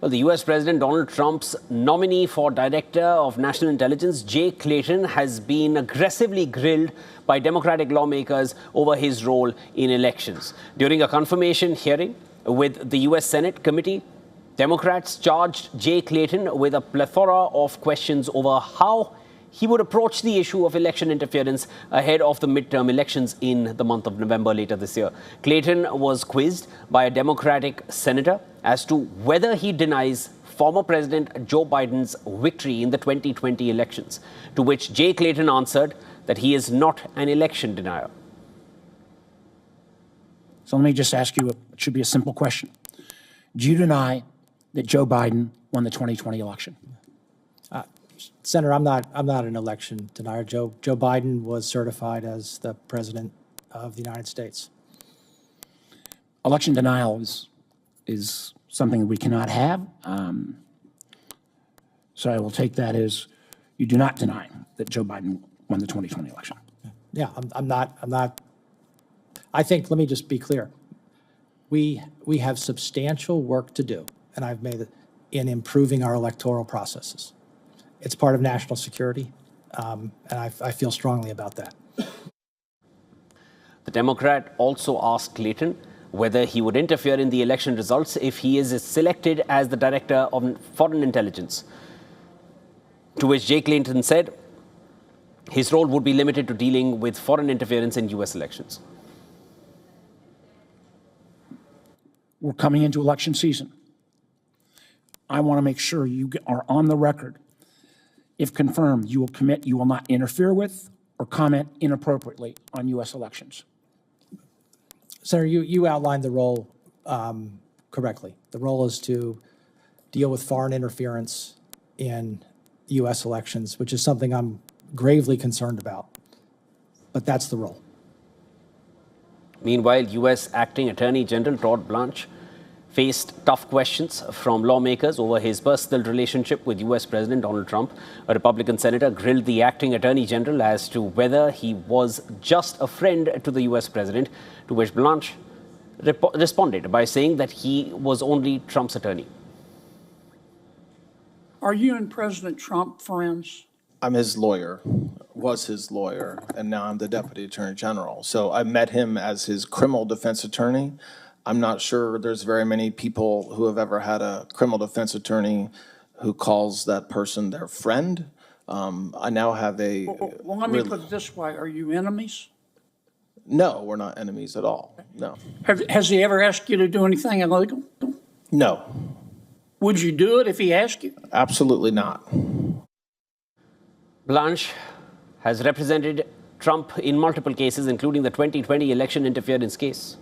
Well, the US President Donald Trump's nominee for Director of National Intelligence, Jay Clayton, has been aggressively grilled by Democratic lawmakers over his role in elections. During a confirmation hearing with the US Senate committee, Democrats charged Jay Clayton with a plethora of questions over how he would approach the issue of election interference ahead of the midterm elections in the month of November later this year. Clayton was quizzed by a Democratic senator as to whether he denies former President Joe Biden's victory in the 2020 elections, to which Jay Clayton answered that he is not an election denier. So let me just ask you, it should be a simple question. Do you deny that Joe Biden won the 2020 election? Senator, I'm not an election denier. Joe Biden was certified as the President of the United States. Election denial is something we cannot have. So I will take that as you do not deny that Joe Biden won the 2020 election. Yeah, I'm not. I think, let me just be clear. We have substantial work to do, and I've made it in improving our electoral processes. It's part of national security, and I feel strongly about that. The Democrat also asked Clayton whether he would interfere in the election results if he is selected as the Director of Foreign Intelligence, to which Jay Clayton said his role would be limited to dealing with foreign interference in US elections. We're coming into election season. I want to make sure you are on the record. If confirmed, you will commit you will not interfere with or comment inappropriately on U.S. elections. Senator, you outlined the role correctly. The role is to deal with foreign interference in U.S. elections, which is something I'm gravely concerned about. But that's the role. Meanwhile, U.S. Acting Attorney General Todd Blanche faced tough questions from lawmakers over his personal relationship with U.S. President Donald Trump. A Republican senator grilled the acting attorney general as to whether he was just a friend to the U.S. president, to which Blanche responded by saying that he was only Trump's attorney. Are you and President Trump friends? I'm his lawyer, was his lawyer, and now I'm the Deputy Attorney General. So I met him as his criminal defense attorney. I'm not sure there's very many people who have ever had a criminal defense attorney who calls that person their friend. I now have a... Well, let me put it this way. Are you enemies? No, we're not enemies at all. No. Has he ever asked you to do anything illegal? No. Would you do it if he asked you? Absolutely not. Blanche has represented Trump in multiple cases, including the 2020 election interference case.